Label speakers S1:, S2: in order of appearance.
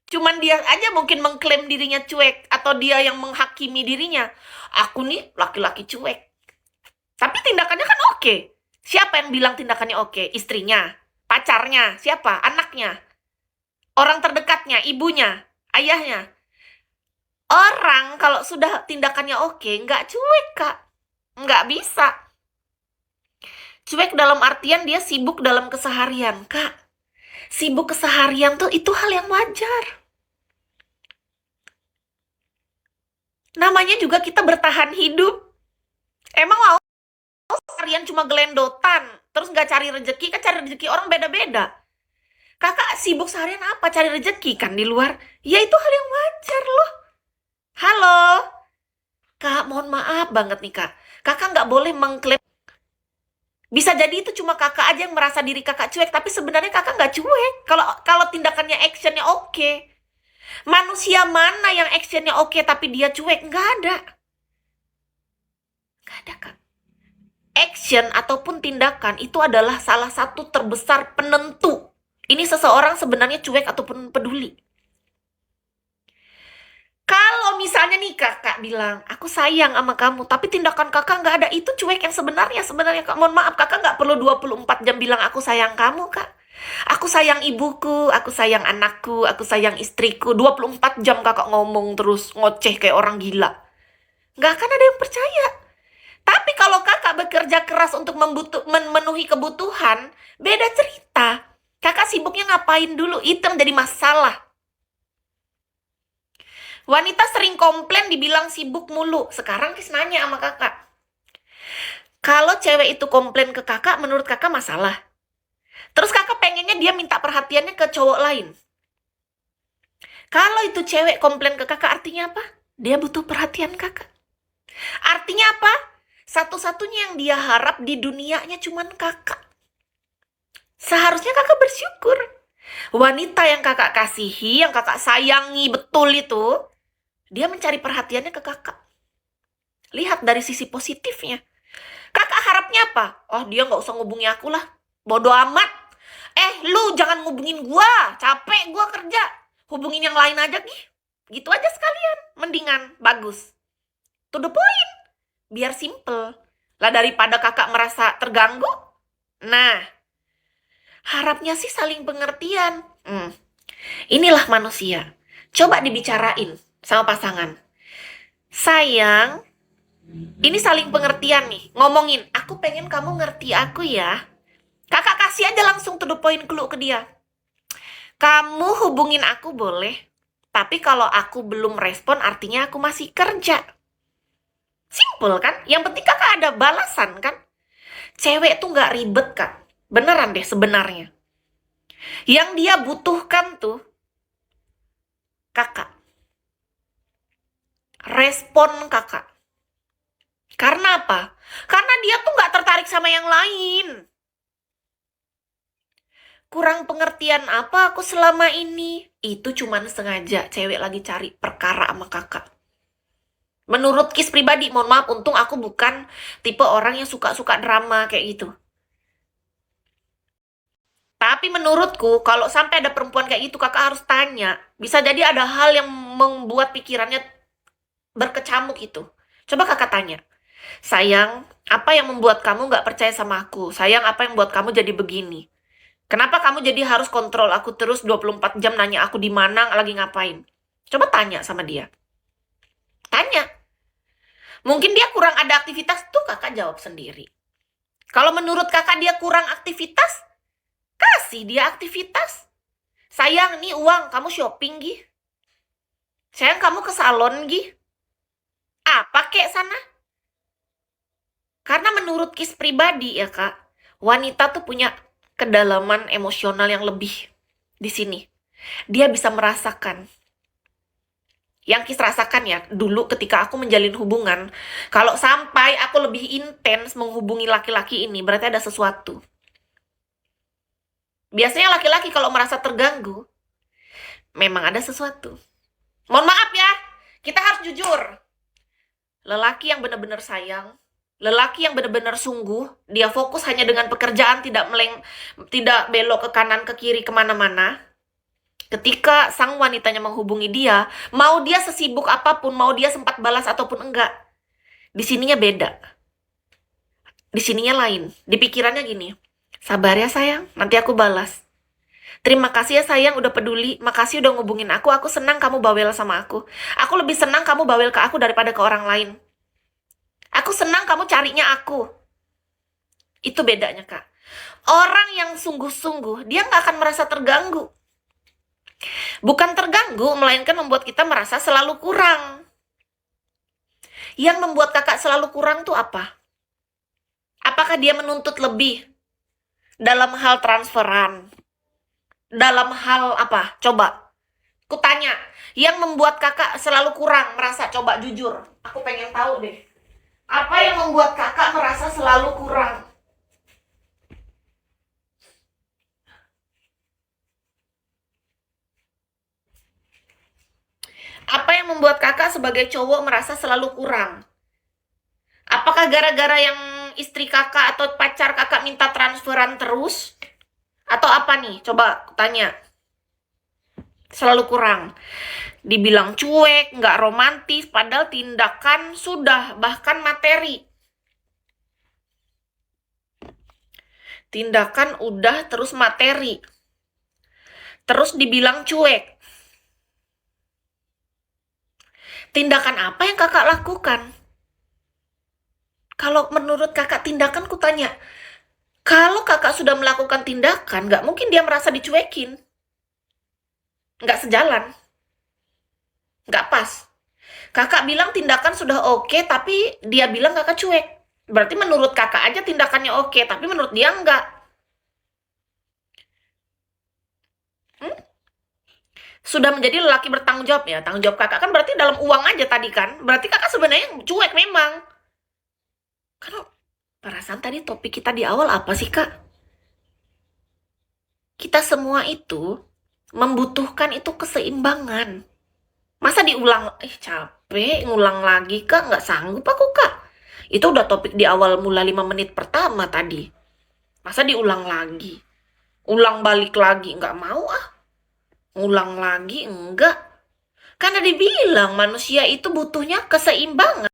S1: Cuman dia aja mungkin mengklaim dirinya cuek, atau dia yang menghakimi dirinya. Aku nih laki-laki cuek. Tapi tindakannya kan oke. Siapa yang bilang tindakannya oke? Istrinya, pacarnya, siapa? Anaknya, orang terdekatnya, ibunya, ayahnya. Orang kalau sudah tindakannya oke, nggak cuek, Kak. Nggak bisa. Cuek dalam artian dia sibuk dalam keseharian, Kak. Sibuk keseharian tuh itu hal yang wajar. Namanya juga kita bertahan hidup. Emang mau seharian cuma gelendotan, terus nggak cari rezeki? Kan cari rezeki orang beda-beda. Kakak sibuk seharian apa? Cari rezeki kan di luar? Ya itu hal yang wajar loh. Halo, Kak, mohon maaf banget nih, Kak. Kakak nggak boleh mengklaim. Bisa jadi itu cuma kakak aja yang merasa diri kakak cuek, tapi sebenarnya kakak nggak cuek. Kalau kalau tindakannya, actionnya oke. Manusia mana yang actionnya oke tapi dia cuek? Nggak ada. Nggak ada, Kak. Action ataupun tindakan itu adalah salah satu terbesar penentu. Ini seseorang sebenarnya cuek ataupun peduli. Kalau misalnya nih kakak bilang, aku sayang sama kamu, tapi tindakan kakak nggak ada, itu cuek yang sebenarnya. Sebenarnya, Kak, mohon maaf, kakak nggak perlu 24 jam bilang aku sayang kamu, Kak. Aku sayang ibuku, aku sayang anakku, aku sayang istriku. 24 jam kakak ngomong terus, ngoceh kayak orang gila. Nggak akan ada yang percaya. Tapi kalau kakak bekerja keras untuk memenuhi kebutuhan, beda cerita. Kakak sibuknya ngapain dulu, itu yang jadi masalah. Wanita sering komplain dibilang sibuk mulu. Sekarang Kis nanya sama kakak. Kalau cewek itu komplain ke kakak, menurut kakak masalah. Terus kakak pengennya dia minta perhatiannya ke cowok lain. Kalau itu cewek komplain ke kakak, artinya apa? Dia butuh perhatian kakak. Artinya apa? Satu-satunya yang dia harap di dunianya cuman kakak. Seharusnya kakak bersyukur. Wanita yang kakak kasihi, yang kakak sayangi betul itu, dia mencari perhatiannya ke kakak. Lihat dari sisi positifnya. Kakak harapnya apa? Oh, dia nggak usah ngubungi aku lah. Bodoh amat. Lu jangan ngubungin gua. Capek gua kerja. Hubungin yang lain aja nih. Gitu aja sekalian. Mendingan. Bagus. To the point. Biar simple. Lah daripada kakak merasa terganggu. Nah, harapnya sih saling pengertian. Inilah manusia. Coba dibicarain sama pasangan. Sayang, ini saling pengertian nih. Ngomongin, aku pengen kamu ngerti aku ya. Kakak kasih aja langsung to the point clue ke dia. Kamu hubungin aku boleh, tapi kalau aku belum respon artinya aku masih kerja. Simple kan? Yang penting kakak ada balasan kan? Cewek tuh nggak ribet, Kak. Beneran deh sebenarnya. Yang dia butuhkan tuh kakak. Respon kakak. Karena apa? Karena dia tuh nggak tertarik sama yang lain. Kurang pengertian apa aku selama ini? Itu cuman sengaja cewek lagi cari perkara sama kakak. Menurut Kis pribadi, mohon maaf, untung aku bukan tipe orang yang suka-suka drama kayak gitu. Tapi menurutku, kalau sampai ada perempuan kayak gitu, kakak harus tanya. Bisa jadi ada hal yang membuat pikirannya berkecamuk itu. Coba kakak tanya. Sayang, apa yang membuat kamu nggak percaya sama aku? Sayang, apa yang membuat kamu jadi begini? Kenapa kamu jadi harus kontrol aku terus 24 jam nanya aku di mana, lagi ngapain? Coba tanya sama dia. Tanya. Mungkin dia kurang ada aktivitas, tuh kakak jawab sendiri. Kalau menurut kakak dia kurang aktivitas, kasih dia aktivitas. Sayang, nih uang, kamu shopping, Gi. Sayang, kamu ke salon, Gi. Apa kek sana? Karena menurut Kis pribadi ya, Kak, wanita tuh punya kedalaman emosional yang lebih di sini. Dia bisa merasakan. Yang Kis rasakan ya, dulu ketika aku menjalin hubungan, kalau sampai aku lebih intens menghubungi laki-laki ini, berarti ada sesuatu. Biasanya laki-laki kalau merasa terganggu, memang ada sesuatu. Mohon maaf ya, kita harus jujur. Lelaki yang benar-benar sayang, lelaki yang benar-benar sungguh, dia fokus hanya dengan pekerjaan, tidak belok ke kanan, ke kiri, kemana-mana. Ketika sang wanitanya menghubungi dia, mau dia sesibuk apapun, mau dia sempat balas ataupun enggak, di sininya beda. Di sininya lain. Di pikirannya gini, sabar ya sayang, nanti aku balas. Terima kasih ya sayang udah peduli, makasih udah ngubungin aku senang kamu bawel sama aku. Aku lebih senang kamu bawel ke aku daripada ke orang lain. Aku senang kamu carinya aku. Itu bedanya, Kak. Orang yang sungguh-sungguh, dia nggak akan merasa terganggu. Bukan terganggu, melainkan membuat kita merasa selalu kurang. Yang membuat kakak selalu kurang tuh apa? Apakah dia menuntut lebih dalam hal transferan? Dalam hal apa? Coba. Kutanya, yang membuat kakak selalu kurang, merasa, coba jujur. Aku pengen tahu deh. Apa yang membuat kakak merasa selalu kurang? Apa yang membuat kakak sebagai cowok merasa selalu kurang? Apakah gara-gara yang istri kakak atau pacar kakak minta transferan terus? Atau apa nih? Coba tanya. Selalu kurang. Dibilang cuek, nggak romantis, padahal tindakan sudah, bahkan materi. Tindakan udah, terus materi. Terus dibilang cuek. Tindakan apa yang kakak lakukan? Kalau menurut kakak tindakan, ku tanya, kalau kakak sudah melakukan tindakan, nggak mungkin dia merasa dicuekin. Nggak sejalan. Nggak pas. Kakak bilang tindakan sudah oke, tapi dia bilang kakak cuek. Berarti menurut kakak aja tindakannya oke, tapi menurut dia enggak. Hmm? Sudah menjadi lelaki bertanggung jawab ya. Tanggung jawab kakak kan berarti dalam uang aja tadi kan. Berarti kakak sebenarnya cuek memang. Karena perasaan tadi topik kita di awal apa sih, Kak? Kita semua itu membutuhkan itu keseimbangan. Masa diulang, capek, ngulang lagi, Kak? Nggak sanggup aku, Kak. Itu udah topik di awal mula 5 menit pertama tadi. Masa diulang lagi? Ulang balik lagi, nggak mau ah. Ngulang lagi, enggak. Karena dibilang manusia itu butuhnya keseimbangan.